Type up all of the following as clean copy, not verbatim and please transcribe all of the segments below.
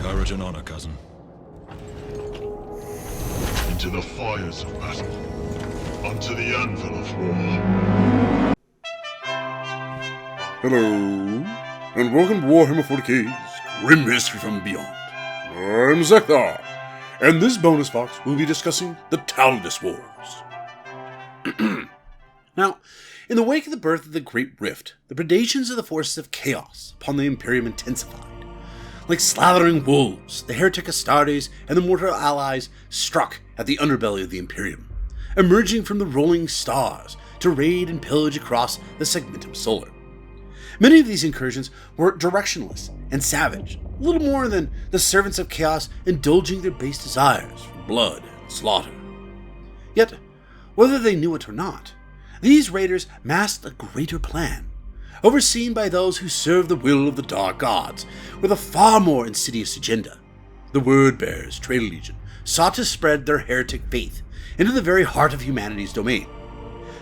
Courage and honor, cousin. Into the fires of battle, unto the anvil of war. Hello, and welcome to Warhammer 40k's Grim History from Beyond. I'm Zeckthar, and this bonus box will be discussing the Talledus Wars. Now, in the wake of the birth of the Great Rift, the predations of the forces of chaos upon the Imperium intensified. Like slathering wolves, the heretic Astartes and the mortal allies struck at the underbelly of the Imperium, emerging from the rolling stars to raid and pillage across the Segmentum Solar. Many of these incursions were directionless and savage, little more than the servants of chaos indulging their base desires for blood and slaughter. Yet, whether they knew it or not, these raiders masked a greater plan, overseen by those who serve the will of the Dark Gods, with a far more insidious agenda. The Word-Bearers Traitor Legion sought to spread their heretic faith into the very heart of humanity's domain.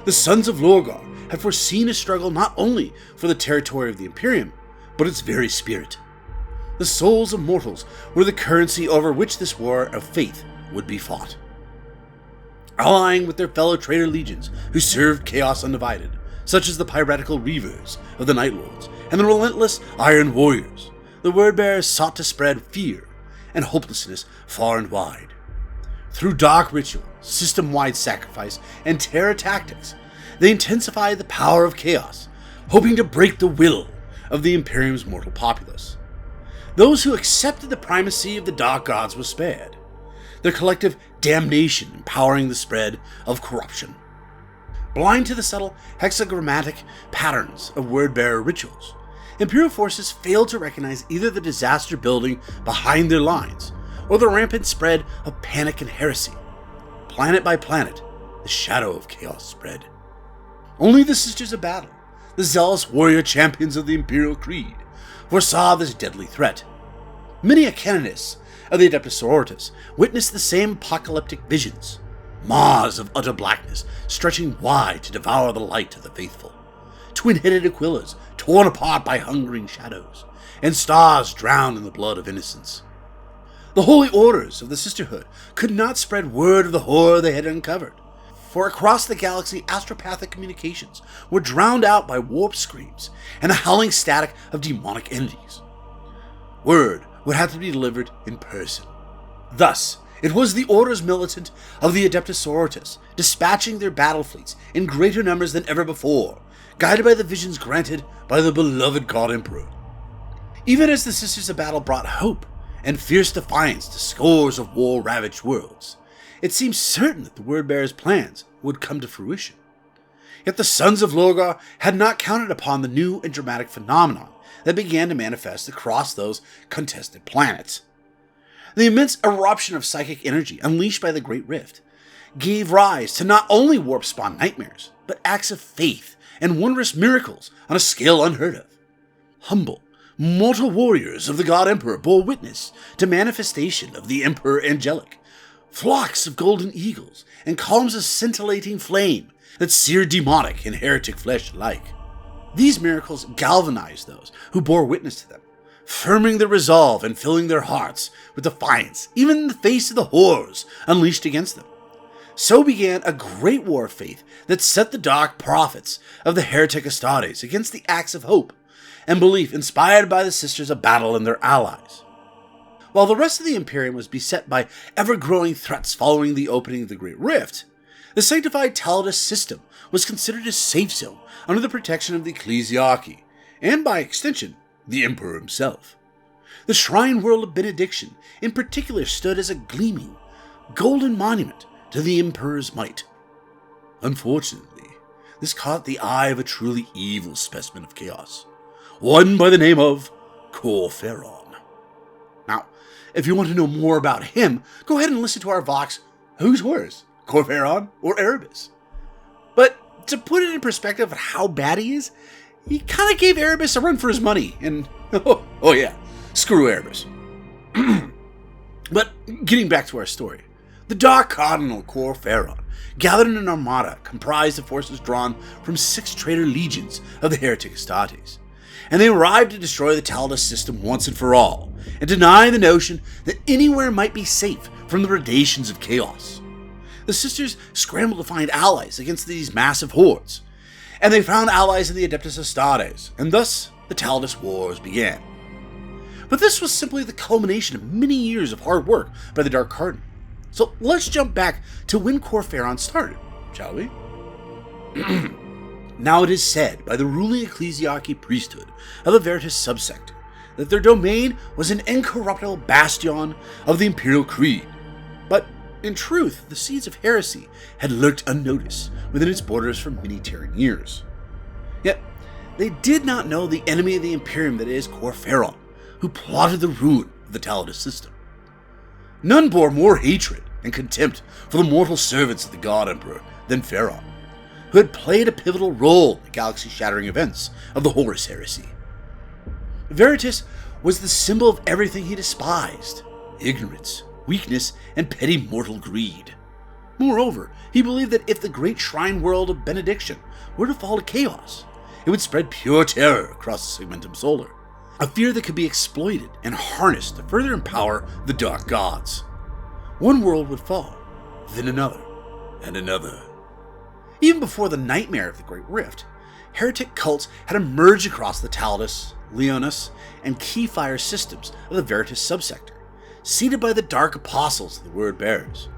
The Sons of Lorgar had foreseen a struggle not only for the territory of the Imperium, but its very spirit. The souls of mortals were the currency over which this war of faith would be fought. Allying with their fellow traitor legions who served chaos undivided, such as the piratical reavers of the Night Lords and the relentless Iron Warriors, the Word-Bearers sought to spread fear and hopelessness far and wide. Through dark ritual, system-wide sacrifice, and terror tactics, they intensified the power of chaos, hoping to break the will of the Imperium's mortal populace. Those who accepted the primacy of the Dark Gods were spared, their collective damnation empowering the spread of corruption. Blind to the subtle hexagrammatic patterns of Word-Bearer rituals, Imperial forces failed to recognize either the disaster building behind their lines or the rampant spread of panic and heresy. Planet by planet, the shadow of chaos spread. Only the Sisters of Battle, the zealous warrior champions of the Imperial Creed, foresaw this deadly threat. Many a canoness of the Adeptus Sororitas witnessed the same apocalyptic visions. Maws of utter blackness stretching wide to devour the light of the faithful. Twin-headed Aquillas torn apart by hungering shadows, and stars drowned in the blood of innocents. The holy orders of the Sisterhood could not spread word of the horror they had uncovered, for across the galaxy astropathic communications were drowned out by warp screams and the howling static of demonic entities. Word would have to be delivered in person. Thus, it was the Orders Militant of the Adeptus Sororitas, dispatching their battle fleets in greater numbers than ever before, guided by the visions granted by the beloved God Emperor. Even as the Sisters of Battle brought hope and fierce defiance to scores of war-ravaged worlds, it seemed certain that the Word-Bearers' plans would come to fruition. Yet the Sons of Lorgar had not counted upon the new and dramatic phenomenon that began to manifest across those contested planets. The immense eruption of psychic energy unleashed by the Great Rift gave rise to not only warp-spawned nightmares, but acts of faith and wondrous miracles on a scale unheard of. Humble, mortal warriors of the God Emperor bore witness to manifestation of the Emperor Angelic, flocks of golden eagles and columns of scintillating flame that seared demonic and heretic flesh alike. These miracles galvanized those who bore witness to them, firming their resolve and filling their hearts with defiance, even in the face of the horrors unleashed against them. So began a great war of faith that set the dark prophets of the heretic Astartes against the acts of hope and belief inspired by the Sisters of Battle and their allies. While the rest of the Imperium was beset by ever-growing threats following the opening of the Great Rift, the sanctified Talledus system was considered a safe zone under the protection of the Ecclesiarchy, and by extension, the Emperor himself. The shrine world of Benediction in particular stood as a gleaming, golden monument to the Emperor's might. Unfortunately, this caught the eye of a truly evil specimen of chaos, one by the name of Kor Phaeron. Now, if you want to know more about him, go ahead and listen to our Vox, Who's Worse, Kor Phaeron or Erebus? But to put it in perspective of how bad he is, he kind of gave Erebus a run for his money, and oh yeah, screw Erebus. But getting back to our story, the Dark Cardinal Kor Phaeron gathered an armada comprised of forces drawn from 6 traitor legions of the heretic Astartes, and they arrived to destroy the Talledus system once and for all, and deny the notion that anywhere might be safe from the predations of chaos. The sisters scrambled to find allies against these massive hordes, and they found allies in the Adeptus Astartes, and thus the Talledus Wars began. But this was simply the culmination of many years of hard work by the Dark Cardinal. So let's jump back to when Kor Phaeron started, shall we? Now it is said by the ruling ecclesiarchy priesthood of the Veritas subsector that their domain was an incorruptible bastion of the Imperial Creed. But in truth, the seeds of heresy had lurked unnoticed within its borders for many Terran years. Yet, they did not know the enemy of the Imperium that is Kor Phaeron, who plotted the ruin of the Talledus system. None bore more hatred and contempt for the mortal servants of the God Emperor than Phaeron, who had played a pivotal role in the galaxy-shattering events of the Horus Heresy. Veritas was the symbol of everything he despised: ignorance, weakness, and petty mortal greed. Moreover, he believed that if the great shrine world of Benediction were to fall to chaos, it would spread pure terror across the Segmentum Solar, a fear that could be exploited and harnessed to further empower the Dark Gods. One world would fall, then another, and another. Even before the nightmare of the Great Rift, heretic cults had emerged across the Talledus, Leonis, and Keyfire systems of the Veritas subsector, seated by the Dark Apostles of the Word Bearers.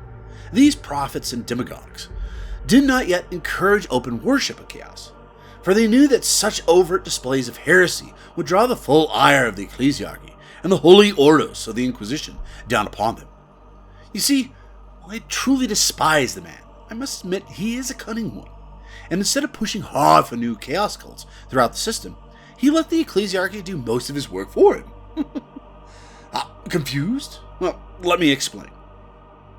These prophets and demagogues did not yet encourage open worship of chaos, for they knew that such overt displays of heresy would draw the full ire of the ecclesiarchy and the holy ordos of the Inquisition down upon them. You see, while I truly despise the man, I must admit he is a cunning one, and instead of pushing hard for new chaos cults throughout the system, he let the ecclesiarchy do most of his work for him. Confused? Well, let me explain.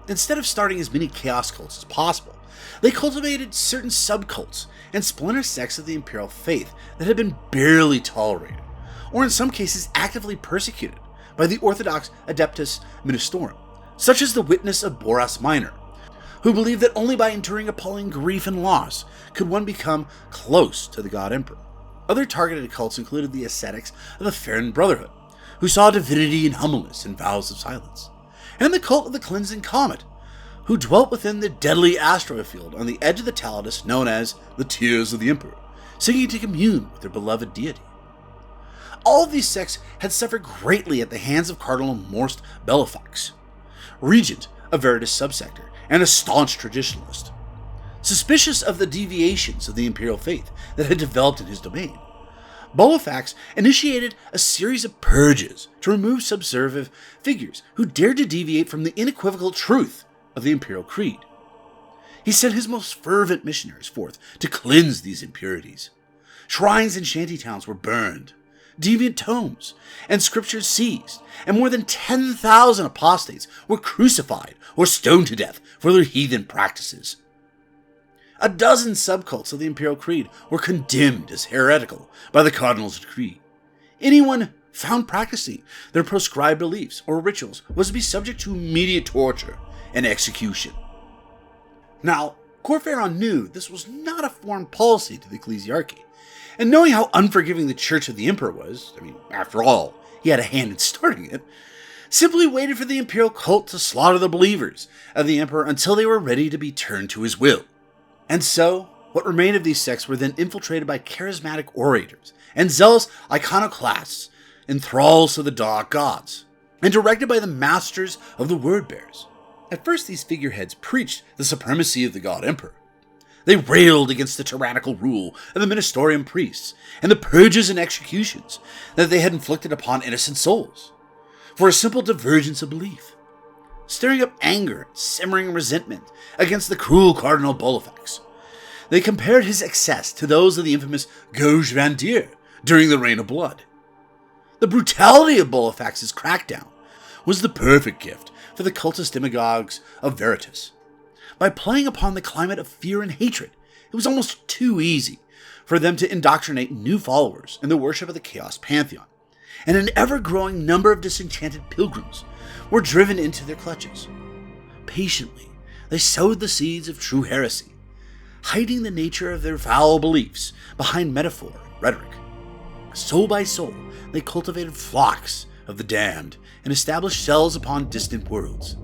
Instead of starting as many chaos cults as possible, they cultivated certain subcults and splinter sects of the Imperial faith that had been barely tolerated, or in some cases actively persecuted, by the Orthodox Adeptus Ministorum, such as the Witness of Boras Minor, who believed that only by enduring appalling grief and loss could one become close to the God Emperor. Other targeted cults included the ascetics of the Farron Brotherhood, who saw divinity in humbleness and vows of silence, and the cult of the Cleansing Comet, who dwelt within the deadly asteroid field on the edge of the Talledus known as the Tears of the Emperor, seeking to commune with their beloved deity. All of these sects had suffered greatly at the hands of Cardinal Morst Bellifax, regent of Veritas subsector and a staunch traditionalist. Suspicious of the deviations of the Imperial faith that had developed in his domain, Bellifax initiated a series of purges to remove subversive figures who dared to deviate from the unequivocal truth of the Imperial Creed. He sent his most fervent missionaries forth to cleanse these impurities. Shrines and shantytowns were burned, deviant tomes and scriptures seized, and more than 10,000 apostates were crucified or stoned to death for their heathen practices. A dozen subcults of the Imperial Creed were condemned as heretical by the Cardinal's decree. Anyone found practicing their proscribed beliefs or rituals was to be subject to immediate torture and execution. Now, Kor Phaeron knew this was not a foreign policy to the ecclesiarchy, and knowing how unforgiving the Church of the Emperor was, after all, he had a hand in starting it, simply waited for the Imperial cult to slaughter the believers of the Emperor until they were ready to be turned to his will. And so, what remained of these sects were then infiltrated by charismatic orators and zealous iconoclasts and thralls of the Dark Gods, and directed by the masters of the Word-Bearers. At first, these figureheads preached the supremacy of the God Emperor. They railed against the tyrannical rule of the ministerium priests and the purges and executions that they had inflicted upon innocent souls for a simple divergence of belief, stirring up anger and simmering resentment against the cruel Cardinal Bellifax. They compared his excess to those of the infamous Gauge Van Dier during the Reign of Blood. The brutality of Bellifax's crackdown was the perfect gift for the cultist demagogues of Veritas. By playing upon the climate of fear and hatred, it was almost too easy for them to indoctrinate new followers in the worship of the Chaos Pantheon, and an ever-growing number of disenchanted pilgrims were driven into their clutches. Patiently, they sowed the seeds of true heresy, hiding the nature of their foul beliefs behind metaphor and rhetoric. Soul by soul, they cultivated flocks of of the damned and establish cells upon distant worlds.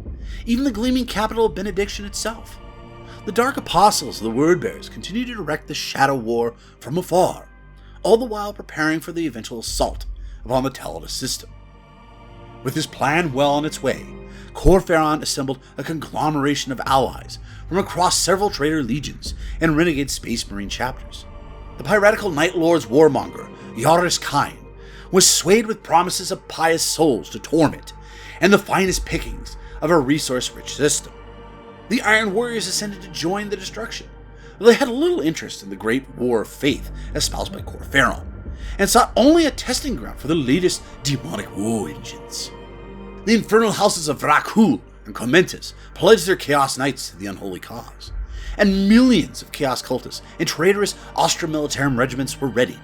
Even the gleaming capital of Benediction itself. The Dark Apostles of the Wordbearers continue to direct the Shadow War from afar, all the while preparing for the eventual assault upon the Talledus system. With his plan well on its way, Kor Phaeron assembled a conglomeration of allies from across several traitor legions and renegade space marine chapters. The piratical Night Lord's warmonger, Yaris Kine, was swayed with promises of pious souls to torment and the finest pickings of a resource-rich system. The Iron Warriors ascended to join the destruction, though they had little interest in the great war of faith espoused by Kor Phaeron, and sought only a testing ground for the latest demonic war engines. The infernal houses of Vrakul and Commentus pledged their Chaos Knights to the unholy cause, and millions of Chaos cultists and traitorous Austra-Militarum regiments were readied,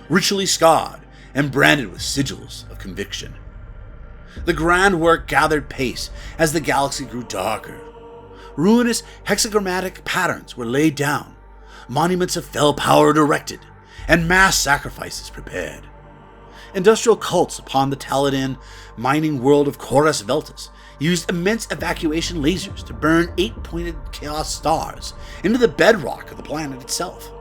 ritually scarred and branded with sigils of conviction. The grand work gathered pace as the galaxy grew darker. Ruinous hexagrammatic patterns were laid down, monuments of fell power erected, and mass sacrifices prepared. Industrial cults upon the Taladan mining world of Corus Veltus used immense evacuation lasers to burn 8-pointed chaos stars into the bedrock of the planet itself.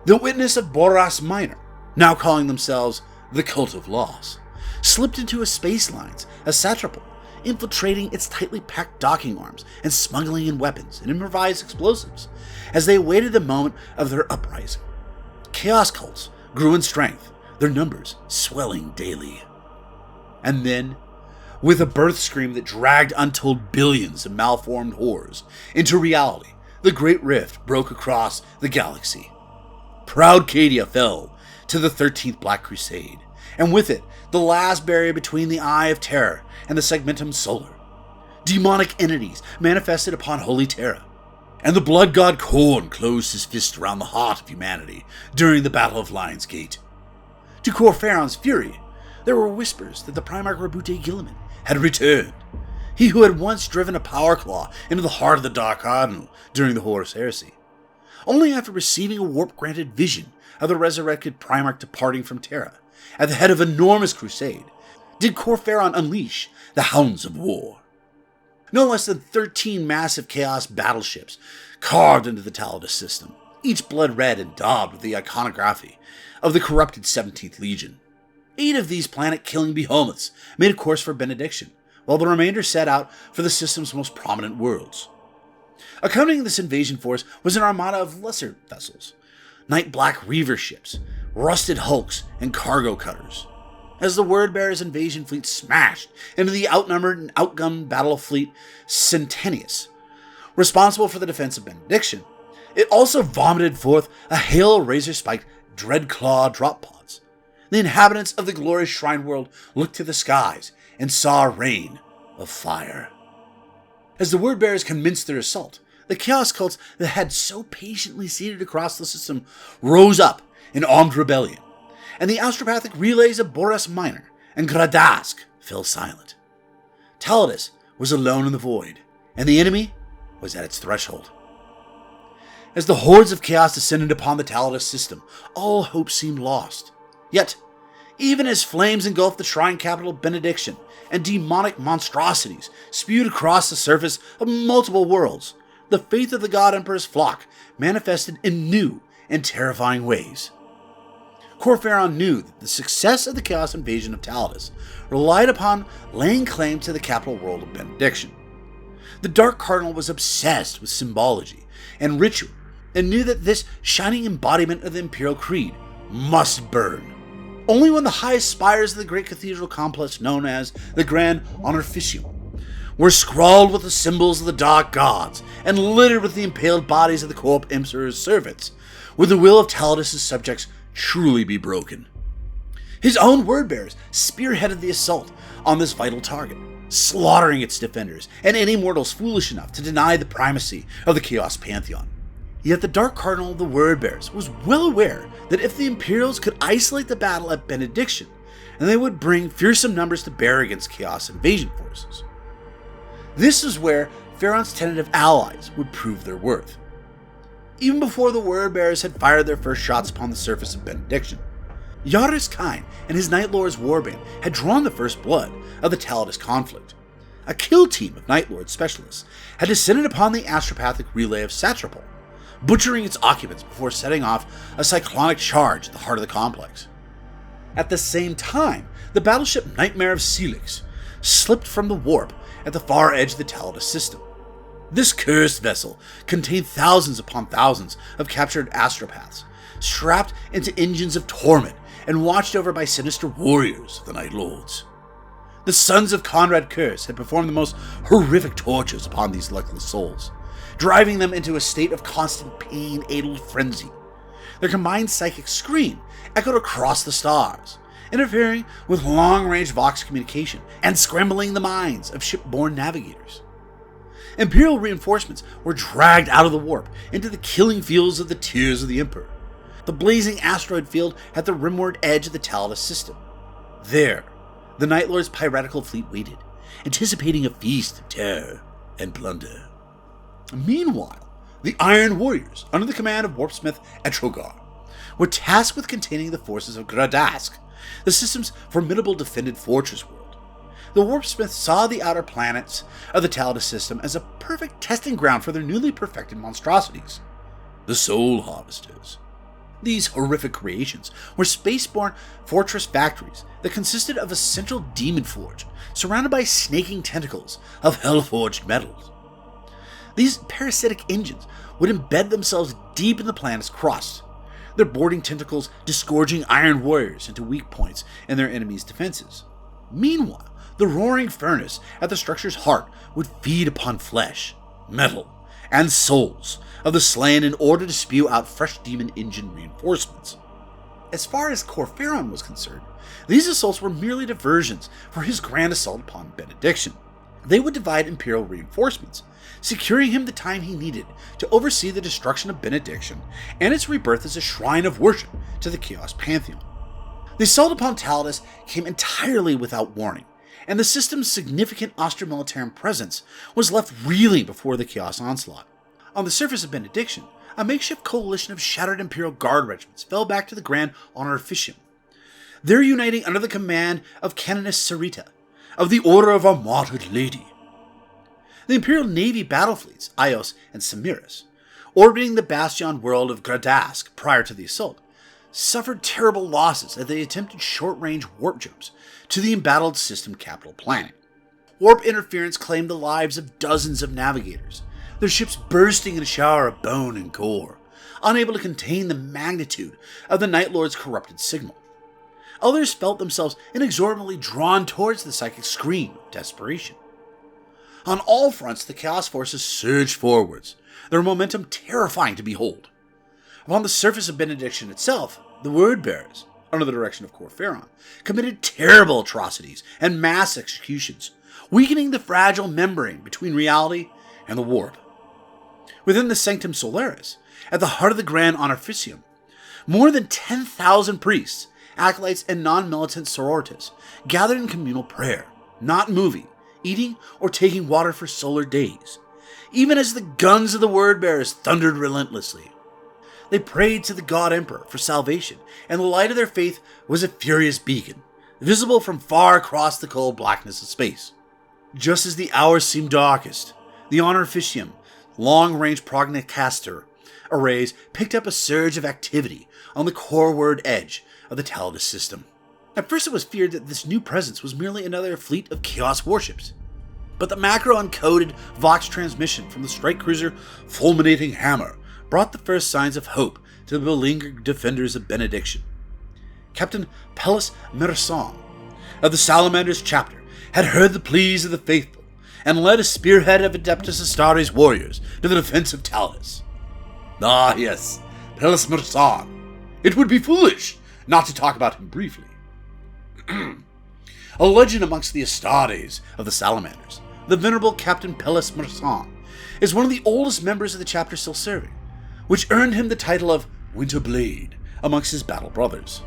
The witness of Boras Minor, now calling themselves the Cult of Loss, slipped into a space lines as satrapal, infiltrating its tightly packed docking arms and smuggling in weapons and improvised explosives as they awaited the moment of their uprising. Chaos cults grew in strength, their numbers swelling daily. And then, with a birth scream that dragged untold billions of malformed horrors into reality, the Great Rift broke across the galaxy. Proud Cadia fell to the 13th Black Crusade, and with it, the last barrier between the Eye of Terror and the Segmentum Solar. Demonic entities manifested upon Holy Terra, and the blood god Khorne closed his fist around the heart of humanity during the Battle of Lion's Gate. To Kor Phaeron's fury, there were whispers that the Primarch Rabute Gilliman had returned, he who had once driven a power claw into the heart of the Dark Cardinal during the Horus Heresy. Only after receiving a warp-granted vision of the resurrected Primarch departing from Terra, at the head of an enormous crusade, did Kor Phaeron unleash the Hounds of War. No less than 13 massive Chaos battleships carved into the Talledus system, each blood-red and daubed with the iconography of the corrupted 17th Legion. 8 of these planet-killing behemoths made a course for Benediction, while the remainder set out for the system's most prominent worlds. Accompanying this invasion force was an armada of lesser vessels, night black reaver ships, rusted hulks, and cargo cutters. As the Wordbearers' invasion fleet smashed into the outnumbered and outgunned battle fleet Centennius, responsible for the defense of Benediction, it also vomited forth a hail of razor-spiked Dreadclaw drop pods. The inhabitants of the glorious Shrine World looked to the skies and saw a rain of fire. As the Wordbearers commenced their assault, the Chaos cults that had so patiently seeded across the system rose up in armed rebellion, and the astropathic relays of Boras Minor and Ghreddask fell silent. Talledus was alone in the void, and the enemy was at its threshold. As the hordes of chaos descended upon the Talledus system, all hope seemed lost. Yet, even as flames engulfed the shrine capital of Benediction, and demonic monstrosities spewed across the surface of multiple worlds, the faith of the God Emperor's flock manifested in new and terrifying ways. Kor Phaeron knew that the success of the Chaos invasion of Talledus relied upon laying claim to the capital world of Benediction. The Dark Cardinal was obsessed with symbology and ritual, and knew that this shining embodiment of the Imperial Creed must burn. Only when the highest spires of the great cathedral complex known as the Grand Honorificium were scrawled with the symbols of the Dark Gods and littered with the impaled bodies of the Corp Emperor's servants would the will of Talledus' subjects truly be broken. His own Wordbearers spearheaded the assault on this vital target, slaughtering its defenders and any mortals foolish enough to deny the primacy of the Chaos Pantheon. Yet the Dark Cardinal of the Wordbearers was well aware that if the Imperials could isolate the battle at Benediction, then they would bring fearsome numbers to bear against Chaos invasion forces. This is where Phaeron's tentative allies would prove their worth. Even before the Wordbearers had fired their first shots upon the surface of Benediction, Yaris Kine and his Night Lords warband had drawn the first blood of the Talledus conflict. A kill team of Night Lord specialists had descended upon the astropathic relay of Satrapol, butchering its occupants before setting off a cyclonic charge at the heart of the complex. At the same time, the battleship Nightmare of Celix slipped from the warp at the far edge of the Talledus system. This cursed vessel contained thousands upon thousands of captured astropaths, strapped into engines of torment and watched over by sinister warriors of the Night Lords. The sons of Conrad Curse had performed the most horrific tortures upon these luckless souls, driving them into a state of constant pain-addled frenzy. Their combined psychic scream echoed across the stars, interfering with long-range Vox communication and scrambling the minds of shipborne navigators. Imperial reinforcements were dragged out of the warp into the killing fields of the Tears of the Emperor, the blazing asteroid field at the rimward edge of the Talledus system. There, the Night Lord's piratical fleet waited, anticipating a feast of terror and plunder. Meanwhile, the Iron Warriors, under the command of Warsmith Etrogar, were tasked with containing the forces of Ghreddask, the system's formidable defended fortress world. The Warsmiths saw the outer planets of the Talledus system as a perfect testing ground for their newly perfected monstrosities, the Soul Harvesters. These horrific creations were spaceborne fortress factories that consisted of a central demon forge surrounded by snaking tentacles of hell-forged metals. These parasitic engines would embed themselves deep in the planet's crust, their boarding tentacles disgorging iron warriors into weak points in their enemies' defenses. Meanwhile, the roaring furnace at the structure's heart would feed upon flesh, metal, and souls of the slain in order to spew out fresh demon engine reinforcements. As far as Kor Phaeron was concerned, these assaults were merely diversions for his grand assault upon Benediction. They would divide Imperial reinforcements, securing him the time he needed to oversee the destruction of Benediction and its rebirth as a shrine of worship to the Chaos Pantheon. The assault upon Talledus came entirely without warning, and the system's significant Austromilitarum presence was left reeling before the Chaos onslaught. On the surface of Benediction, a makeshift coalition of shattered Imperial Guard regiments fell back to the Grand Honorificium. They're uniting under the command of Canoness Sarita, of the Order of our Martyred Lady. The Imperial Navy battle fleets, Ios and Samiris, orbiting the bastion world of Ghreddask prior to the assault, suffered terrible losses as they attempted short-range warp jumps to the embattled system capital planet. Warp interference claimed the lives of dozens of navigators, their ships bursting in a shower of bone and gore, unable to contain the magnitude of the Night Lord's corrupted signal. Others felt themselves inexorably drawn towards the psychic scream of desperation. On all fronts, the Chaos forces surged forwards, their momentum terrifying to behold. Upon the surface of Benediction itself, the Word-bearers, under the direction of Kor Phaeron, committed terrible atrocities and mass executions, weakening the fragile membrane between reality and the warp. Within the Sanctum Solaris, at the heart of the Grand Honorificium, more than 10,000 priests, acolytes, and non-militant sororitas gathered in communal prayer, not moving, eating, or taking water for solar days, even as the guns of the Word-bearers thundered relentlessly. They prayed to the God Emperor for salvation, and the light of their faith was a furious beacon, visible from far across the cold blackness of space. Just as the hours seemed darkest, the Honorificium long-range prognosticator arrays picked up a surge of activity on the coreward edge of the Talledus system. At first it was feared that this new presence was merely another fleet of Chaos warships, but the macro-encoded Vox transmission from the strike cruiser Fulminating Hammer brought the first signs of hope to the beleaguered defenders of Benediction. Captain Pellis Merson of the Salamander's chapter had heard the pleas of the faithful and led a spearhead of Adeptus Astartes warriors to the defense of Talledus. Ah yes, Pellis Merson. It would be foolish not to talk about him briefly. A legend amongst the Astartes of the Salamanders, the venerable Captain Pellis Merson is one of the oldest members of the chapter still serving, which earned him the title of Winter Blade amongst his battle brothers.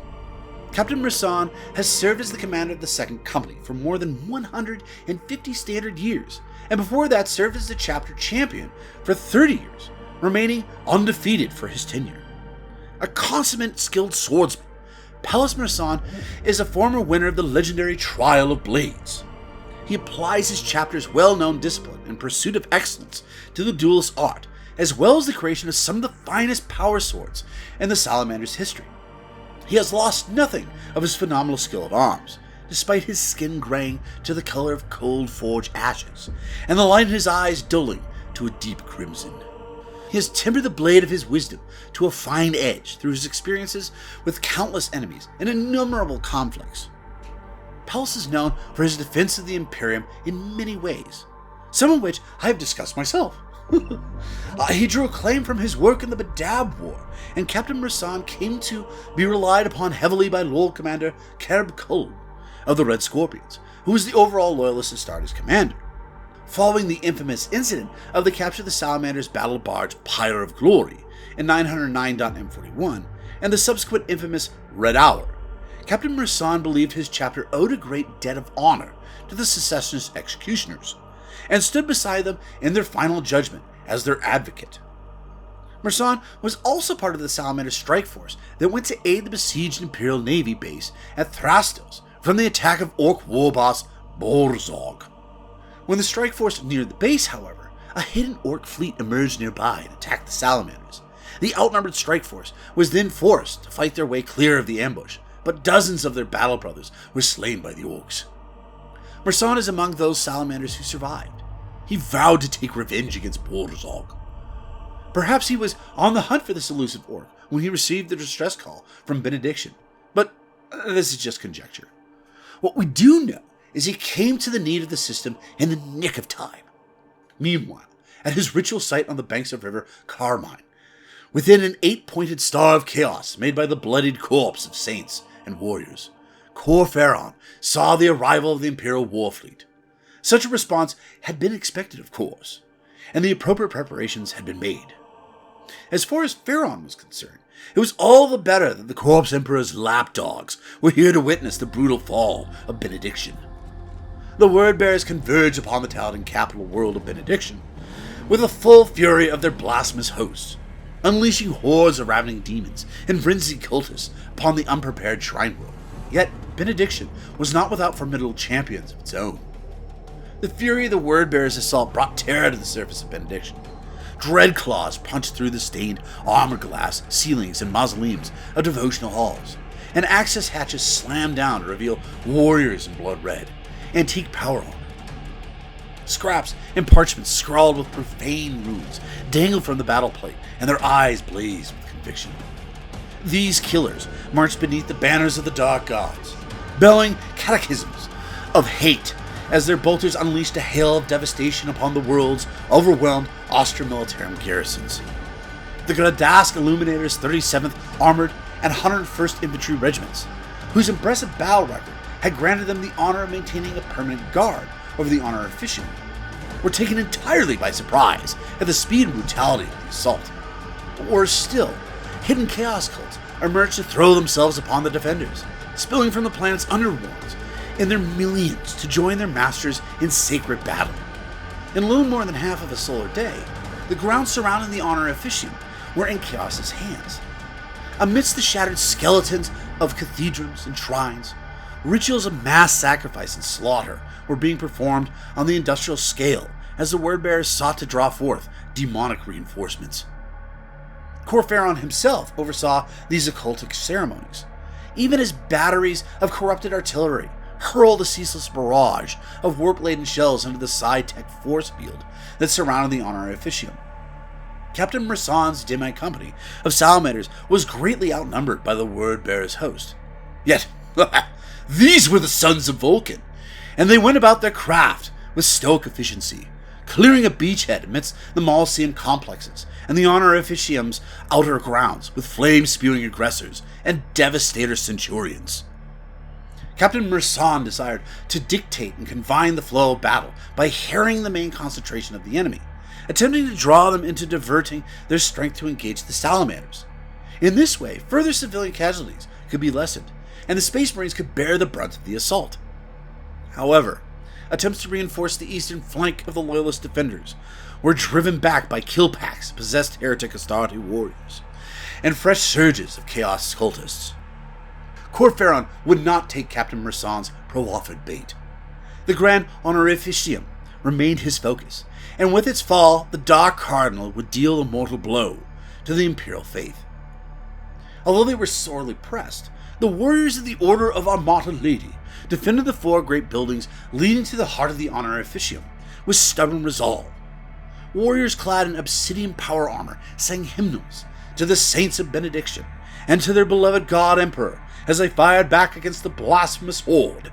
Captain Merson has served as the commander of the 2nd Company for more than 150 standard years, and before that served as the chapter champion for 30 years, remaining undefeated for his tenure. A consummate skilled swordsman, Talledus Merson is a former winner of the legendary Trial of Blades. He applies his chapter's well-known discipline and pursuit of excellence to the duelist art, as well as the creation of some of the finest power swords in the Salamander's history. He has lost nothing of his phenomenal skill at arms, despite his skin graying to the color of cold forge ashes, and the light in his eyes dulling to a deep crimson. He has tempered the blade of his wisdom to a fine edge through his experiences with countless enemies and innumerable conflicts. Talledus is known for his defense of the Imperium in many ways, some of which I have discussed myself. He drew acclaim from his work in the Talledus Wars, and Captain Merson came to be relied upon heavily by Lord Commander Kor Phaeron of the Red Scorpions, who was the overall loyalist Astartes commander. Following the infamous incident of the capture of the Salamander's battle barge Pyre of Glory in 909.M41 and the subsequent infamous Red Hour, Captain Merson believed his chapter owed a great debt of honor to the secessionist executioners, and stood beside them in their final judgment as their advocate. Merson was also part of the Salamander strike force that went to aid the besieged Imperial Navy base at Thrastos from the attack of Orc war boss Borzog. When the strike force neared the base, however, a hidden Orc fleet emerged nearby and attacked the Salamanders. The outnumbered strike force was then forced to fight their way clear of the ambush, but dozens of their battle brothers were slain by the Orcs. Merson is among those Salamanders who survived. He vowed to take revenge against Borzog. Perhaps he was on the hunt for this elusive Orc when he received the distress call from Benediction, but this is just conjecture. What we do know is he came to the need of the system in the nick of time. Meanwhile, at his ritual site on the banks of River Carmine, within an 8-pointed star of chaos made by the bloodied corpse of saints and warriors, Kor Phaeron saw the arrival of the Imperial war fleet. Such a response had been expected, of course, and the appropriate preparations had been made. As far as Phaeron was concerned, it was all the better that the Corpse Emperor's lapdogs were here to witness the brutal fall of Benediction. The word-bearers converged upon the Talladin capital world of Benediction with the full fury of their blasphemous hosts, unleashing hordes of ravening demons and frenzied cultists upon the unprepared shrine world. Yet Benediction was not without formidable champions of its own. The fury of the word-bearers' assault brought terror to the surface of Benediction. Dreadclaws punched through the stained armor glass ceilings and mausoleums of devotional halls, and access hatches slammed down to reveal warriors in blood red, antique power armor. Scraps and parchments scrawled with profane runes dangled from the battle plate, and their eyes blazed with conviction. These killers marched beneath the banners of the dark gods, belling catechisms of hate as their bolters unleashed a hail of devastation upon the world's overwhelmed Austro-Militarum garrisons. The Ghreddask Illuminators' 37th Armored and 101st Infantry Regiments, whose impressive battle record had granted them the honor of maintaining a permanent guard over the honor officium, were taken entirely by surprise at the speed and brutality of the assault. Or still, hidden chaos cults emerged to throw themselves upon the defenders, spilling from the planet's underworlds in their millions to join their masters in sacred battle. In little more than half of a solar day, the grounds surrounding the honor officium were in Chaos's hands. Amidst the shattered skeletons of cathedrals and shrines, rituals of mass sacrifice and slaughter were being performed on the industrial scale as the word-bearers sought to draw forth demonic reinforcements. Kor Phaeron himself oversaw these occultic ceremonies, even as batteries of corrupted artillery hurled a ceaseless barrage of warp-laden shells into the Psi-Tech force field that surrounded the honor officium. Captain Merson's dim-eyed company of salamanders was greatly outnumbered by the word-bearer's host. Yet, these were the sons of Vulcan, and they went about their craft with stoic efficiency, clearing a beachhead amidst the Mausoleum complexes and the honor officium's outer grounds with flame-spewing aggressors and devastator centurions. Captain Merson desired to dictate and confine the flow of battle by harrying the main concentration of the enemy, attempting to draw them into diverting their strength to engage the salamanders. In this way, further civilian casualties could be lessened, and the Space Marines could bear the brunt of the assault. However, attempts to reinforce the eastern flank of the Loyalist defenders were driven back by kill packs of possessed heretic Astarte warriors, and fresh surges of Chaos cultists. Kor Phaeron would not take Captain Merson's proffered bait. The Grand Honorificium remained his focus, and with its fall, the Dark Cardinal would deal a mortal blow to the Imperial faith. Although they were sorely pressed, the warriors of the Order of Armata Lady defended the 4 great buildings leading to the heart of the Honorificium with stubborn resolve. Warriors clad in obsidian power armor sang hymnals to the saints of Benediction and to their beloved God Emperor as they fired back against the blasphemous horde.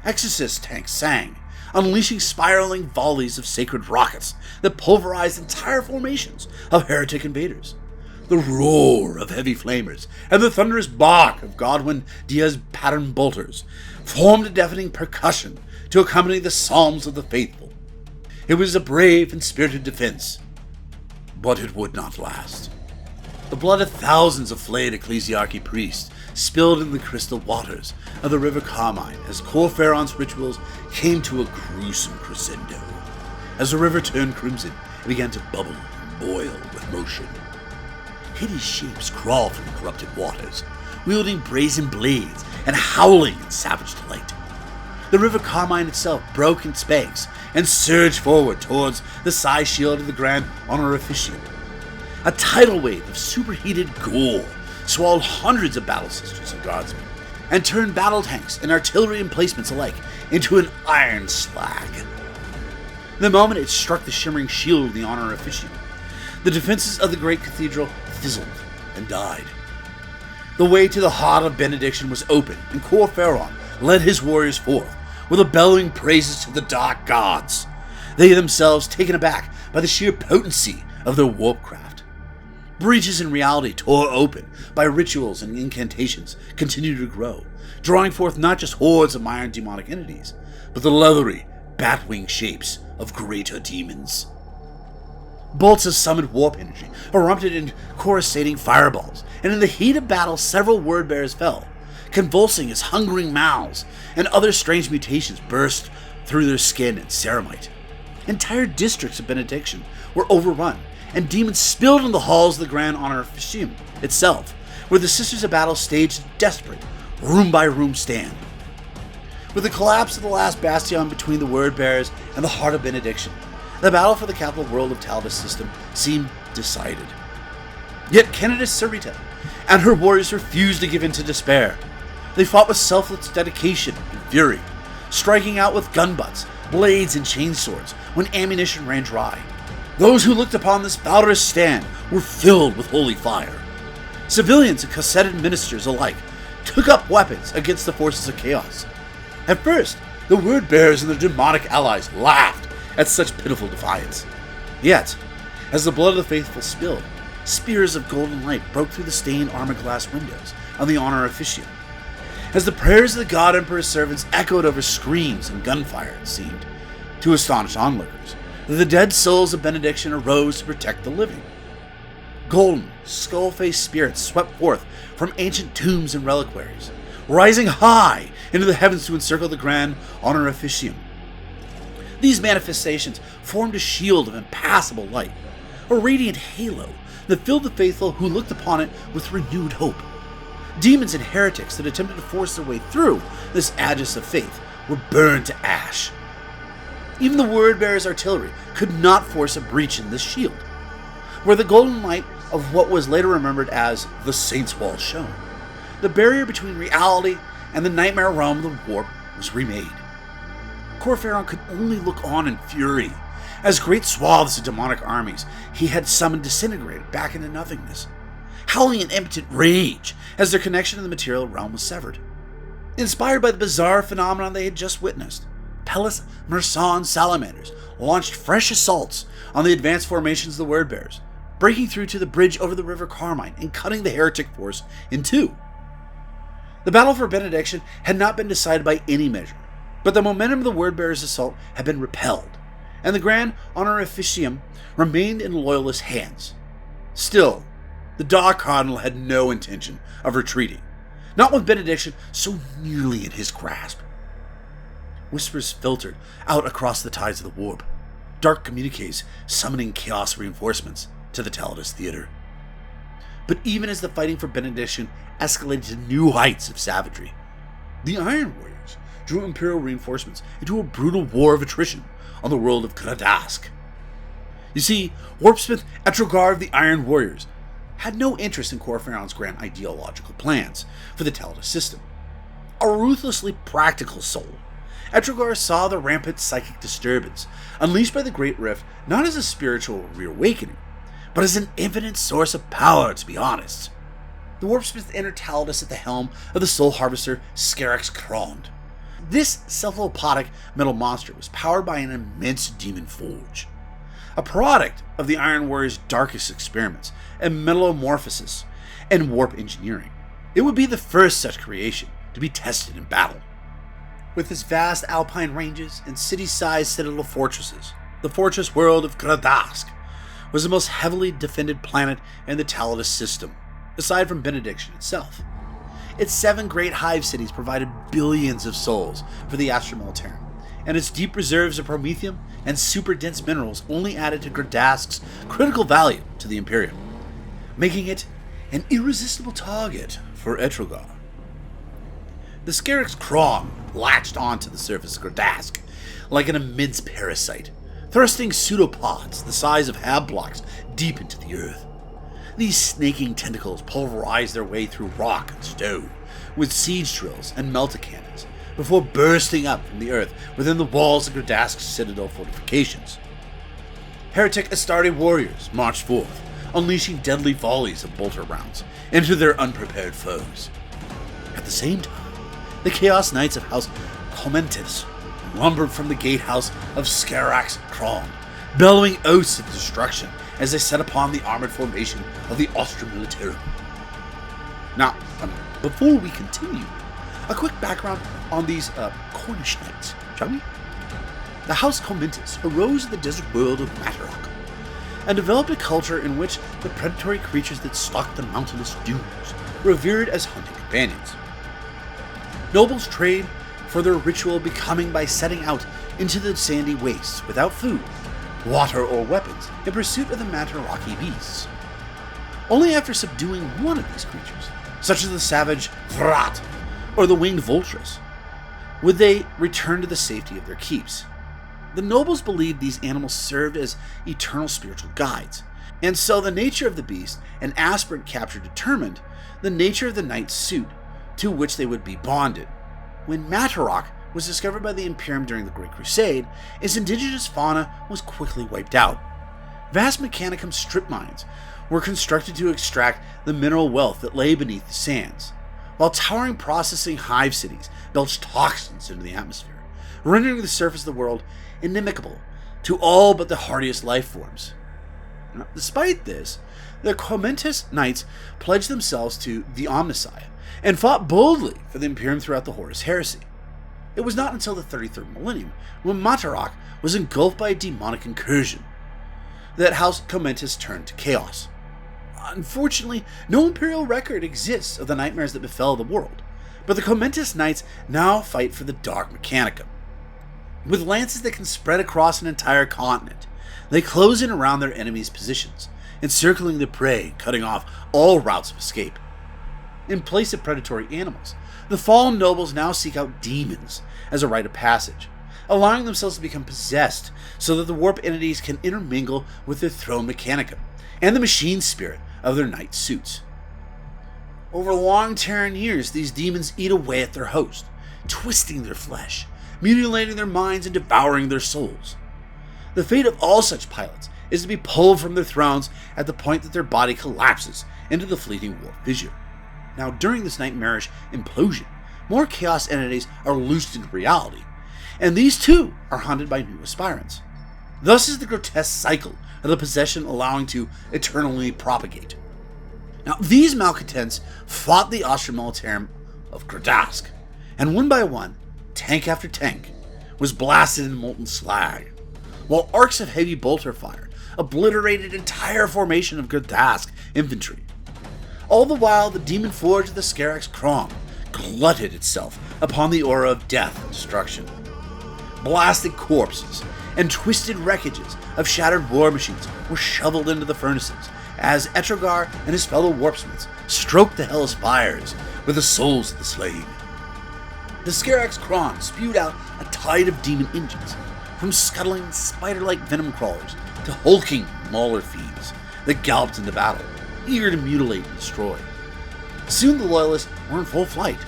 Exorcist tanks sang, unleashing spiraling volleys of sacred rockets that pulverized entire formations of heretic invaders. The roar of heavy flamers and the thunderous bark of Godwin Diaz pattern bolters formed a deafening percussion to accompany the psalms of the faithful. It was a brave and spirited defense, but it would not last. The blood of thousands of flayed ecclesiarchy priests spilled in the crystal waters of the River Carmine as Kor Phaeron's rituals came to a gruesome crescendo. As the river turned crimson, it began to bubble and boil with motion. Hideous shapes crawled from the corrupted waters, wielding brazen blades and howling in savage delight. The River Carmine itself broke in spakes and surged forward towards the side shield of the Grand Honorificium. A tidal wave of superheated gore swallowed hundreds of battle sisters and guardsmen, and turned battle tanks and artillery emplacements alike into an iron slag. The moment it struck the shimmering shield of the Honorificium, the defenses of the great cathedral fizzled and died. The way to the heart of Benediction was open, and Kor Phaeron led his warriors forth with a bellowing praises to the dark gods, they themselves taken aback by the sheer potency of their warpcraft. Breaches in reality tore open by rituals and incantations continued to grow, drawing forth not just hordes of minor demonic entities, but the leathery, bat-winged shapes of greater demons. Bolts of summoned warp energy erupted in coruscating fireballs, and in the heat of battle several word-bearers fell, convulsing as hungering mouths and other strange mutations burst through their skin and ceramite. Entire districts of Benediction were overrun, and demons spilled in the halls of the Grand Honorificium itself, where the Sisters of Battle staged a desperate, room-by-room stand. With the collapse of the last bastion between the Word-Bearers and the heart of Benediction, the battle for the capital world of Talledus system seemed decided. Yet Candidace Sarita and her warriors refused to give in to despair. They fought with selfless dedication and fury, striking out with gun butts, blades, and chainswords when ammunition ran dry. Those who looked upon this valorous stand were filled with holy fire. Civilians and cosseted ministers alike took up weapons against the forces of chaos. At first, the word-bearers and their demonic allies laughed at such pitiful defiance. Yet, as the blood of the faithful spilled, spears of golden light broke through the stained armor glass windows of the Honorificium. As the prayers of the God Emperor's servants echoed over screams and gunfire, it seemed, to astonished onlookers, that the dead souls of Benediction arose to protect the living. Golden, skull-faced spirits swept forth from ancient tombs and reliquaries, rising high into the heavens to encircle the Grand Honorificium. These manifestations formed a shield of impassable light, a radiant halo that filled the faithful who looked upon it with renewed hope. Demons and heretics that attempted to force their way through this aegis of faith were burned to ash. Even the word-bearers' artillery could not force a breach in this shield, where the golden light of what was later remembered as the Saints' Wall shone. The barrier between reality and the nightmare realm of the warp was remade. Kor Phaeron could only look on in fury as great swaths of demonic armies he had summoned disintegrated back into nothingness, howling in impotent rage as their connection to the material realm was severed. Inspired by the bizarre phenomenon they had just witnessed, Talledus Merson salamanders launched fresh assaults on the advanced formations of the Word-Bearers, breaking through to the bridge over the River Carmine and cutting the heretic force in two. The battle for Benediction had not been decided by any measure, but the momentum of the Word-Bearers' assault had been repelled, and the Grand Honorificium remained in loyalist hands. Still, the Dark Cardinal had no intention of retreating, not with Benediction so nearly in his grasp. Whispers filtered out across the tides of the warp, dark communiques summoning chaos reinforcements to the Talledus Theater. But even as the fighting for Benediction escalated to new heights of savagery, the Iron Warriors drew Imperial reinforcements into a brutal war of attrition on the world of Ghreddask. You see, Warsmith Etrogar of the Iron Warriors had no interest in Kor Phaeron's grand ideological plans for the Talledus system. A ruthlessly practical soul, Etrogar saw the rampant psychic disturbance unleashed by the Great Rift not as a spiritual reawakening, but as an infinite source of power, to be honest. The Warsmith entered Talledus at the helm of the soul harvester Zeckthar. This cephalopodic metal monster was powered by an immense demon forge, a product of the Iron Warriors' darkest experiments and metamorphosis and warp engineering. It would be the first such creation to be tested in battle. With its vast alpine ranges and city-sized citadel fortresses, the fortress world of Ghreddask was the most heavily defended planet in the Talledus system, aside from Benediction itself. Its 7 great hive cities provided billions of souls for the Astra Militarum, and its deep reserves of promethium and super-dense minerals only added to Ghreddask's critical value to the Imperium, making it an irresistible target for Etrogar. The Zeckthar latched onto the surface of Ghreddask like an immense parasite, thrusting pseudopods the size of hab blocks deep into the earth. These snaking tentacles pulverized their way through rock and stone with siege drills and melta cannons before bursting up from the earth within the walls of Ghreddask's citadel fortifications. Heretic Astarte warriors marched forth, unleashing deadly volleys of bolter rounds into their unprepared foes. At the same time, the Chaos Knights of House Commentus lumbered from the gatehouse of Zeckthar, bellowing oaths of destruction as they set upon the armored formation of the Astra Militarum. Now, before we continue, a quick background on these Cornish knights, shall we? The House Commentus arose in the desert world of Matterhorn and developed a culture in which the predatory creatures that stalked the mountainous dunes were revered as hunting companions. Nobles trade for their ritual becoming by setting out into the sandy wastes without food, water, or weapons in pursuit of the Matterhorn beasts. Only after subduing one of these creatures, such as the savage Vrat or the winged vulturess, would they return to the safety of their keeps. The nobles believed these animals served as eternal spiritual guides, and so the nature of the beast an aspirant capture determined the nature of the knight's suit to which they would be bonded. When Matterhorn was discovered by the Imperium during the Great Crusade, its indigenous fauna was quickly wiped out. Vast mechanicum strip mines were constructed to extract the mineral wealth that lay beneath the sands, while towering processing hive cities belched toxins into the atmosphere, rendering the surface of the world inimical to all but the hardiest life forms. Now, despite this, the Commentus Knights pledged themselves to the Omnissiah and fought boldly for the Imperium throughout the Horus Heresy. It was not until the 33rd millennium, when Matterhorn was engulfed by a demonic incursion, that House Commentus turned to chaos. Unfortunately, no imperial record exists of the nightmares that befell the world, but the Commentus Knights now fight for the Dark Mechanicum. With lances that can spread across an entire continent, they close in around their enemies' positions, encircling the prey, cutting off all routes of escape. In place of predatory animals, the fallen nobles now seek out demons as a rite of passage, allowing themselves to become possessed so that the warp entities can intermingle with their throne mechanicum and the machine spirit of their knight suits. Over long Terran years, these demons eat away at their host, twisting their flesh, mutilating their minds, and devouring their souls. The fate of all such pilots is to be pulled from their thrones at the point that their body collapses into the fleeting warp fissure. Now, during this nightmarish implosion, more chaos entities are loosed into reality, and these too are haunted by new aspirants. Thus is the grotesque cycle of the possession allowing to eternally propagate. Now, these malcontents fought the Astra Militarum of Ghreddask, and one by one, tank after tank, was blasted in molten slag, while arcs of heavy bolter fire obliterated entire formation of Ghreddask infantry. All the while, the demon forge of the Zeckthar glutted itself upon the aura of death and destruction. Blasted corpses and twisted wreckages of shattered war machines were shoveled into the furnaces as Etrogar and his fellow Warsmiths stroked the hell's fires with the souls of the slain. The Scarax Kron spewed out a tide of demon engines, from scuttling spider-like venom crawlers to hulking mauler fiends that galloped into battle, eager to mutilate and destroy. Soon the Loyalists were in full flight,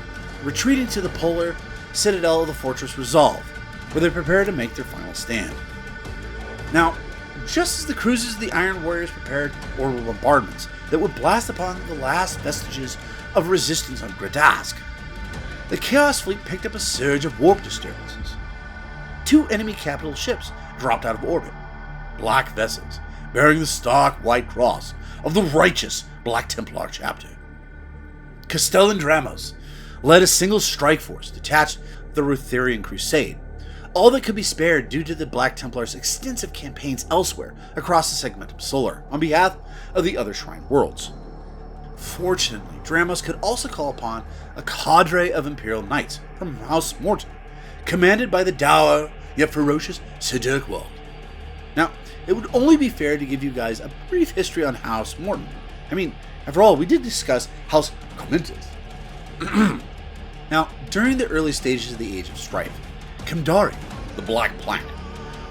retreating to the polar citadel of the Fortress Resolve, where they prepared to make their final stand. Now, just as the cruisers of the Iron Warriors prepared for bombardments that would blast upon the last vestiges of resistance on Ghreddask, the Chaos Fleet picked up a surge of warp disturbances. 2 enemy capital ships dropped out of orbit, black vessels bearing the stark white cross of the righteous Black Templar chapter. Castellan Dramos led a single strike force detached the Ruthenian Crusade, all that could be spared due to the Black Templars' extensive campaigns elsewhere across the Segmentum Solar on behalf of the other Shrine worlds. Fortunately, Dramos could also call upon a cadre of Imperial Knights from House Morton, commanded by the dour yet ferocious Sedurkwald. Now, it would only be fair to give you guys a brief history on House Morton. I mean, after all, we did discuss House Commentus. Now, during the early stages of the Age of Strife, Kamdari, the Black Planet,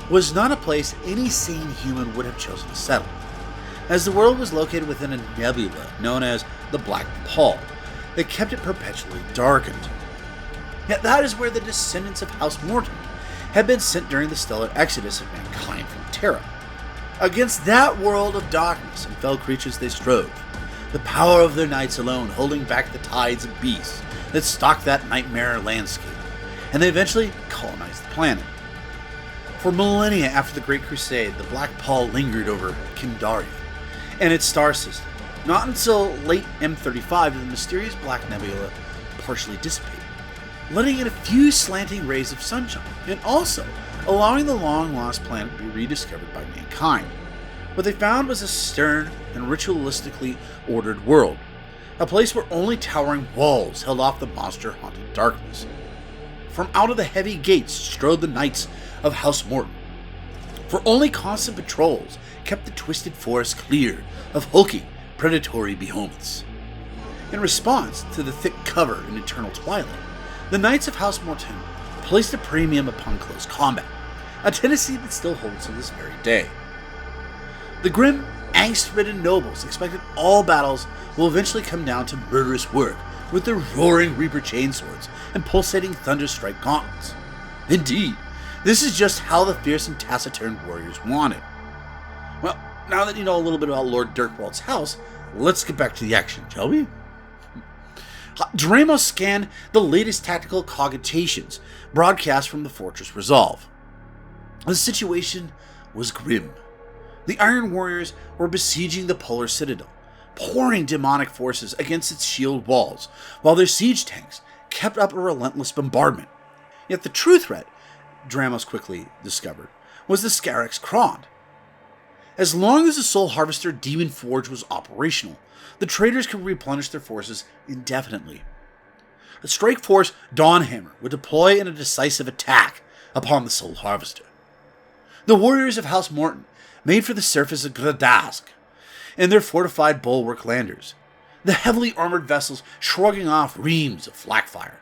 was not a place any sane human would have chosen to settle, as the world was located within a nebula known as the Black Pall that kept it perpetually darkened. Yet that is where the descendants of House Morton had been sent during the stellar exodus of mankind from Terra. Against that world of darkness and fell creatures they strove, the power of their knights alone holding back the tides of beasts that stalked that nightmare landscape, and they eventually colonized the planet. For millennia after the Great Crusade, the Black Pall lingered over Kamdari and its star system, not until late M35 did the mysterious Black Nebula partially dissipate, letting in a few slanting rays of sunshine, and also allowing the long-lost planet to be rediscovered by mankind. What they found was a stern and ritualistically ordered world, a place where only towering walls held off the monster-haunted darkness. From out of the heavy gates strode the knights of House Morton, for only constant patrols kept the twisted forest clear of hulking, predatory behemoths. In response to the thick cover in eternal twilight, the Knights of House Morton placed a premium upon close combat, a tendency that still holds to this very day. The grim, angst-ridden nobles expected all battles will eventually come down to murderous work with their roaring Reaper chainswords and pulsating Thunderstrike gauntlets. Indeed, this is just how the fierce and taciturn warriors wanted. Well, now that you know a little bit about Lord Dirkwald's house, let's get back to the action, shall we? Dramos scanned the latest tactical cogitations broadcast from the Fortress Resolve. The situation was grim. The Iron Warriors were besieging the Polar Citadel, pouring demonic forces against its shield walls, while their siege tanks kept up a relentless bombardment. Yet the true threat, Dramos quickly discovered, was the Scarax Kron. As long as the Soul Harvester Demon Forge was operational, the traders could replenish their forces indefinitely. The Strike Force Dawnhammer would deploy in a decisive attack upon the Soul Harvester. The warriors of House Morton made for the surface of Ghreddask in their fortified bulwark landers, the heavily armored vessels shrugging off reams of flak fire.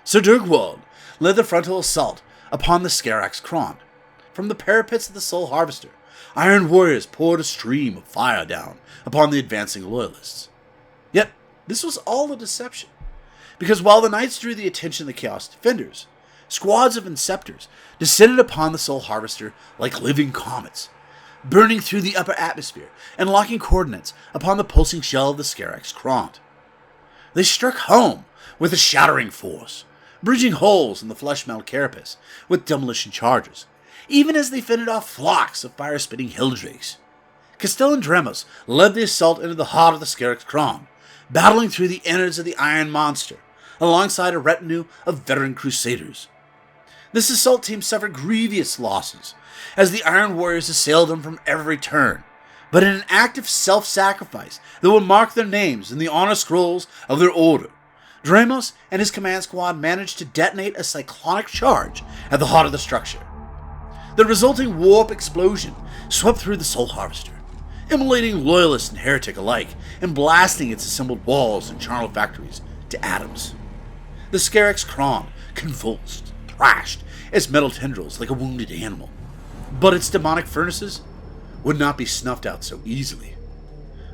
Sir Dirkwald led the frontal assault upon the Scarax Kron. From the parapets of the Soul Harvester, Iron Warriors poured a stream of fire down upon the advancing Loyalists. Yet, this was all a deception, because while the Knights drew the attention of the Chaos Defenders, squads of Inceptors descended upon the Soul Harvester like living comets, burning through the upper atmosphere and locking coordinates upon the pulsing shell of the Scarax Kron. They struck home with a shattering force, bridging holes in the flesh-meld carapace with demolition charges, even as they fended off flocks of fire-spitting Hildrakes. Castellan Dramos led the assault into the heart of the Scarax Kron, battling through the innards of the Iron Monster, alongside a retinue of veteran Crusaders. This assault team suffered grievous losses, as the Iron Warriors assailed them from every turn, but in an act of self-sacrifice that would mark their names in the honor scrolls of their order, Dramos and his command squad managed to detonate a cyclonic charge at the heart of the structure. The resulting warp explosion swept through the Soul Harvester, immolating loyalist and heretic alike, and blasting its assembled walls and charnel factories to atoms. The Scarix Kron convulsed, thrashed its metal tendrils like a wounded animal, but its demonic furnaces would not be snuffed out so easily.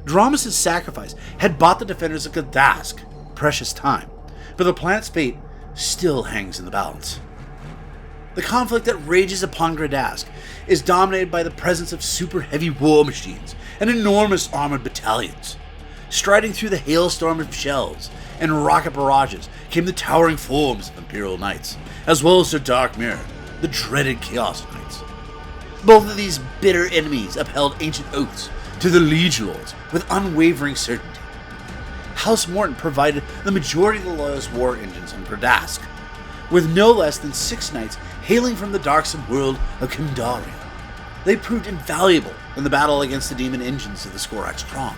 Dramus' sacrifice had bought the defenders of Ghreddask precious time, but the planet's fate still hangs in the balance. The conflict that rages upon Ghreddask is dominated by the presence of super heavy war machines and enormous armored battalions. Striding through the hailstorm of shells and rocket barrages came the towering forms of Imperial Knights, as well as their dark mirror, the dreaded Chaos Knights. Both of these bitter enemies upheld ancient oaths to the Liege Lords with unwavering certainty. House Morton provided the majority of the Loyalist war engines on Ghreddask, with no less than 6 knights hailing from the darksome world of Kindaria. They proved invaluable in the battle against the demon engines of the Scorax Kron,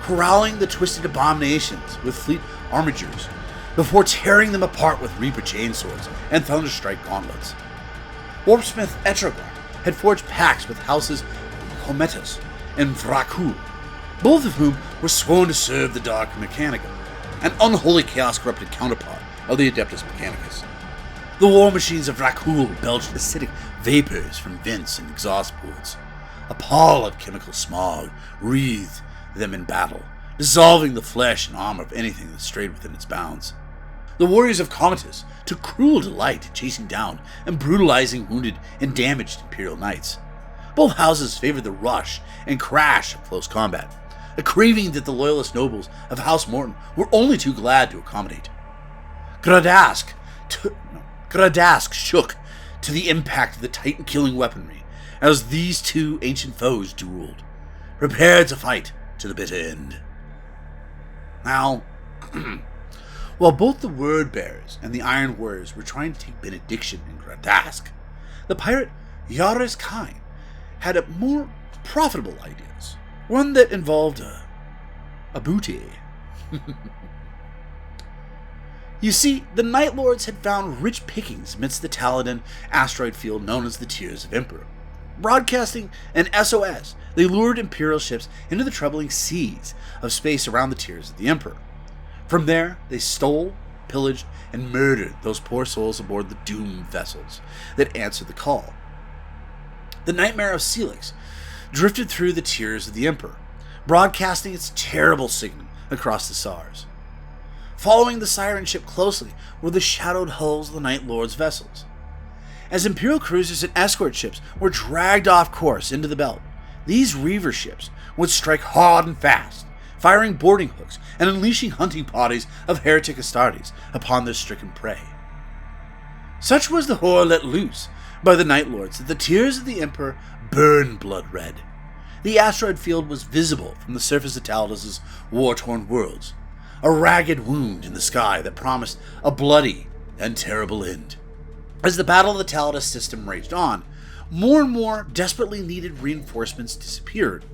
corralling the twisted abominations with fleet armigers before tearing them apart with Reaper chainswords and Thunderstrike gauntlets. Warsmith Etrogar had forged pacts with houses Cometus and Vrakul, both of whom were sworn to serve the Dark Mechanica, an unholy chaos-corrupted counterpart of the Adeptus Mechanicus. The war machines of Vrakul belched acidic vapors from vents and exhaust ports. A pall of chemical smog wreathed them in battle, dissolving the flesh and armor of anything that strayed within its bounds. The warriors of Cometus took cruel delight in chasing down and brutalizing wounded and damaged Imperial Knights. Both houses favored the rush and crash of close combat, a craving that the loyalist nobles of House Morton were only too glad to accommodate. Ghreddask shook to the impact of the Titan-killing weaponry as these two ancient foes dueled, prepared to fight to the bitter end. Now, while both the Word-Bearers and the Iron Warriors were trying to take Benediction in Ghreddask, the pirate Yaris Kine had a more profitable ideas, one that involved a booty. You see, the Night Lords had found rich pickings amidst the Talledus asteroid field known as the Tears of Emperor. Broadcasting an SOS, they lured Imperial ships into the troubling seas of space around the Tears of the Emperor. From there, they stole, pillaged, and murdered those poor souls aboard the doomed vessels that answered the call. The Nightmare of Celix drifted through the Tears of the Emperor, broadcasting its terrible signal across the stars. Following the siren ship closely were the shadowed hulls of the Night Lord's vessels. As Imperial cruisers and escort ships were dragged off course into the belt, these Reaver ships would strike hard and fast, firing boarding hooks and unleashing hunting parties of heretic Astartes upon their stricken prey. Such was the horror let loose by the Night Lords that the Tears of the Emperor burned blood red. The asteroid field was visible from the surface of Talledus' war-torn worlds, a ragged wound in the sky that promised a bloody and terrible end. As the battle of the Talledus system raged on, more and more desperately needed reinforcements disappeared.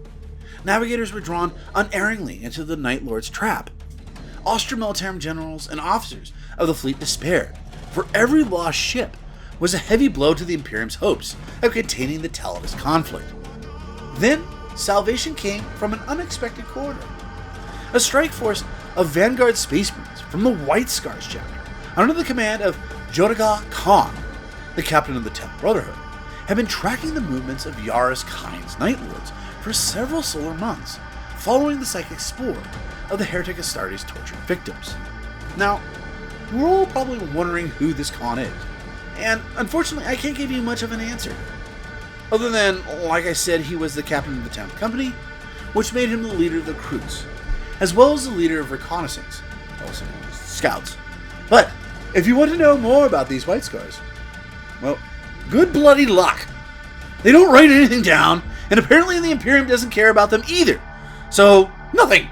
Navigators were drawn unerringly into the Night Lord's trap. Austro-military generals and officers of the fleet despaired, for every lost ship was a heavy blow to the Imperium's hopes of containing the Talledus conflict. Then, salvation came from an unexpected corridor. A strike force of Vanguard Space Marines from the White Scars chapter, under the command of Jodaga Khan, the captain of the Tenth Brotherhood, had been tracking the movements of Yaris Kine's Night Lords for several solar months, following the psychic spore of the heretic Astartes' tortured victims. Now, we're all probably wondering who this Khan is, and unfortunately I can't give you much of an answer. Other than, like I said, he was the captain of the 10th Company, which made him the leader of the crews, as well as the leader of reconnaissance, also known as scouts. But if you want to know more about these White Scars, well, good bloody luck. They don't write anything down, and apparently the Imperium doesn't care about them either. So, nothing.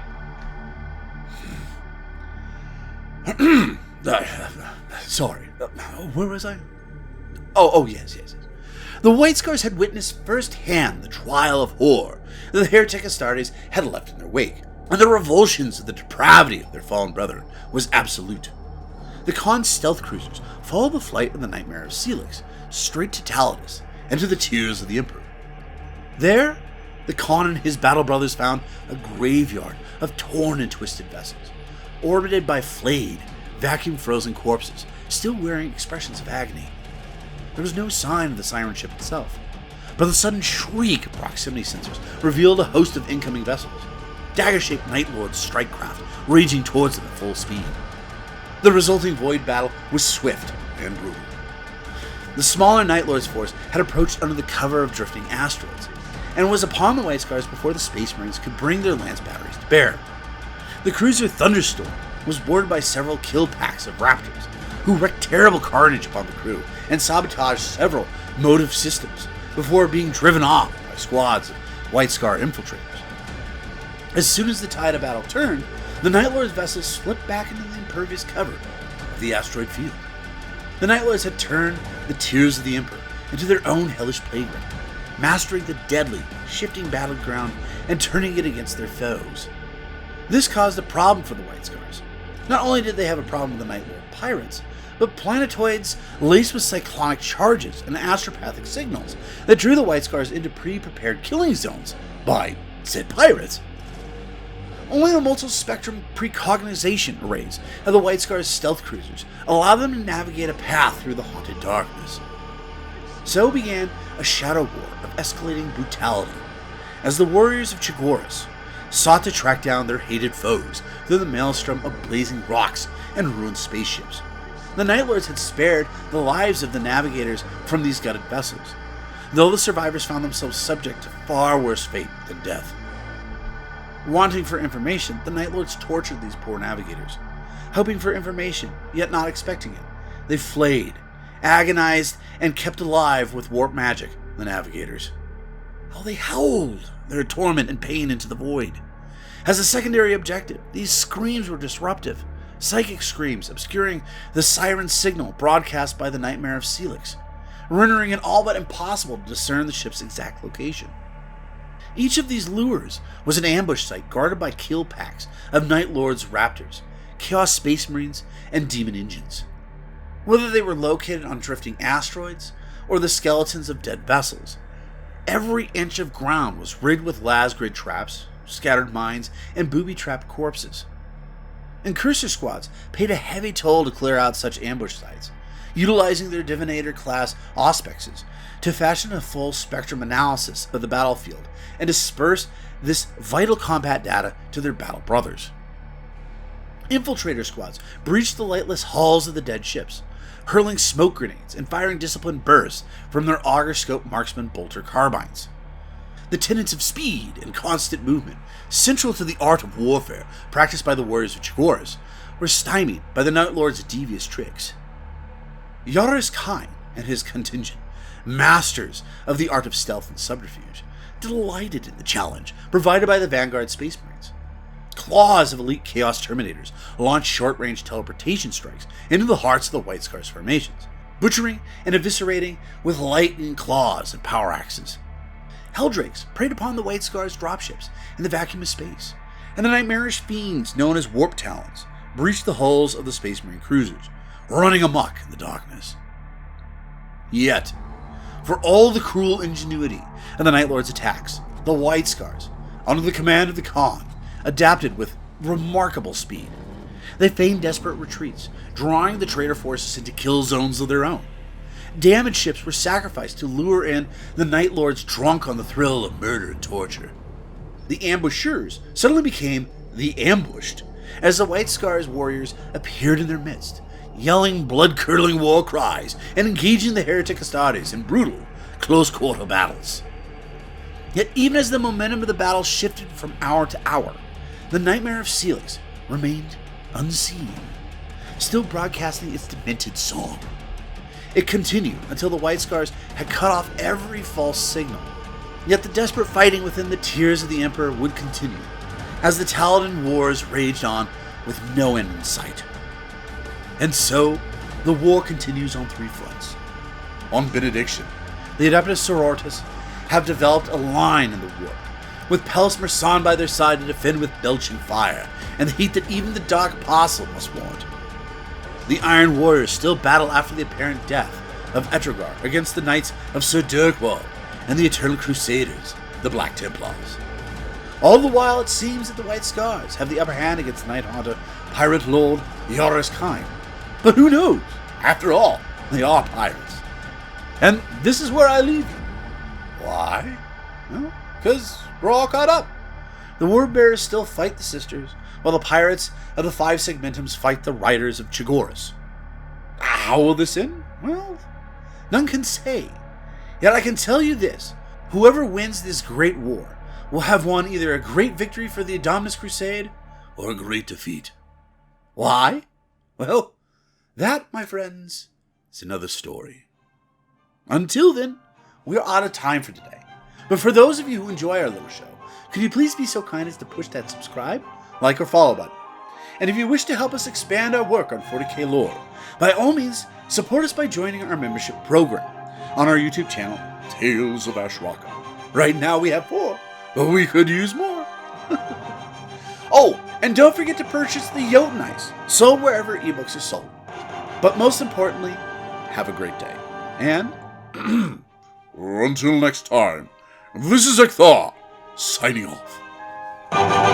Sorry, where was I? Oh, yes. The White Scars had witnessed firsthand the trial of horror that the heretic Astartes had left in their wake, and the revulsions of the depravity of their fallen brethren was absolute. The Khan's stealth cruisers followed the flight of the Nightmare of Celix straight to Talledus and to the Tears of the Emperor. There, the Khan and his battle brothers found a graveyard of torn and twisted vessels, orbited by flayed, vacuum-frozen corpses, still wearing expressions of agony. There was no sign of the siren ship itself, but the sudden shriek of proximity sensors revealed a host of incoming vessels, dagger-shaped Night Lords strike craft raging towards them at full speed. The resulting void battle was swift and brutal. The smaller Night Lords force had approached under the cover of drifting asteroids, and was upon the White Scars before the Space Marines could bring their lance batteries to bear. The cruiser Thunderstorm was boarded by several kill packs of Raptors, who wreaked terrible carnage upon the crew and sabotaged several motive systems before being driven off by squads of White Scar infiltrators. As soon as the tide of battle turned, the Night Lords' vessels slipped back into the impervious cover of the asteroid field. The Night Lords had turned the Tears of the Emperor into their own hellish playground, mastering the deadly, shifting battleground and turning it against their foes. This caused a problem for the White Scars. Not only did they have a problem with the Night Lord pirates, but planetoids laced with cyclonic charges and astropathic signals that drew the White Scars into pre-prepared killing zones by said pirates. Only the multi-spectrum precognization arrays of the White Scars' stealth cruisers allowed them to navigate a path through the haunted darkness. So began a shadow war of escalating brutality, as the warriors of Chagoris sought to track down their hated foes through the maelstrom of blazing rocks and ruined spaceships. The Night Lords had spared the lives of the navigators from these gutted vessels, though the survivors found themselves subject to far worse fate than death. Wanting for information, the Night Lords tortured these poor navigators. Hoping for information, yet not expecting it, they flayed, agonized, and kept alive with warp magic the navigators. How they howled their torment and pain into the void. As a secondary objective, these screams were disruptive, psychic screams obscuring the siren signal broadcast by the Nightmare of Celix, rendering it all but impossible to discern the ship's exact location. Each of these lures was an ambush site guarded by kill packs of Night Lords Raptors, Chaos Space Marines, and Demon Engines. Whether they were located on drifting asteroids or the skeletons of dead vessels, every inch of ground was rigged with Lasgrid traps, scattered mines, and booby-trapped corpses. And Cursor squads paid a heavy toll to clear out such ambush sites, utilizing their Divinator-class auspexes to fashion a full spectrum analysis of the battlefield and disperse this vital combat data to their battle brothers. Infiltrator squads breached the lightless hulls of the dead ships, hurling smoke grenades and firing disciplined bursts from their auger scope marksman bolter carbines. The tenets of speed and constant movement, central to the art of warfare practiced by the warriors of Chagoris, were stymied by the Night Lord's devious tricks. Yaris Kine and his contingent, masters of the art of stealth and subterfuge, delighted in the challenge provided by the Vanguard Space Marines. Claws of elite Chaos Terminators launched short-range teleportation strikes into the hearts of the White Scars formations, butchering and eviscerating with lightning claws and power axes. Helldrakes preyed upon the White Scars dropships in the vacuum of space, and the nightmarish fiends known as Warp Talons breached the hulls of the Space Marine cruisers, running amok in the darkness. Yet, for all the cruel ingenuity of the Night Lord's attacks, the White Scars, under the command of the Khan, adapted with remarkable speed. They feigned desperate retreats, drawing the traitor forces into kill zones of their own. Damaged ships were sacrificed to lure in the Night Lords drunk on the thrill of murder and torture. The ambushers suddenly became the ambushed, as the White Scars warriors appeared in their midst, yelling blood-curdling war cries and engaging the heretic Astartes in brutal, close-quarter battles. Yet even as the momentum of the battle shifted from hour to hour, the Nightmare of Celix remained unseen, still broadcasting its demented song. It continued until the White Scars had cut off every false signal. Yet the desperate fighting within the Tears of the Emperor would continue, as the Talledus Wars raged on with no end in sight. And so, the war continues on three fronts. On Benediction, the Adeptus Sororitas have developed a line in the warp, with Pellis Mersan by their side to defend with belching fire, and the heat that even the Dark Apostle must want. The Iron Warriors still battle after the apparent death of Etrogar against the Knights of Sir Dirkwald and the Eternal Crusaders, the Black Templars. All the while, it seems that the White Scars have the upper hand against Night Haunter, Pirate Lord Yoris Kine. But who knows? After all, they are pirates. And this is where I leave you. Why? Well, because we're all caught up. The Wordbearers still fight the Sisters, while the pirates of the Five Segmentums fight the Riders of Chigoris. How will this end? Well, none can say. Yet I can tell you this. Whoever wins this great war will have won either a great victory for the Adominus Crusade or a great defeat. Why? Well, that, my friends, is another story. Until then, we are out of time for today. But for those of you who enjoy our little show, could you please be so kind as to push that subscribe, like, or follow button? And if you wish to help us expand our work on 40k lore, by all means, support us by joining our membership program on our YouTube channel, Tales of Ashraka. Right now we have 4, but we could use more. Oh, and don't forget to purchase the Jotunice, sold wherever ebooks are sold. But most importantly, have a great day. And until next time, this is Zeckthar, signing off.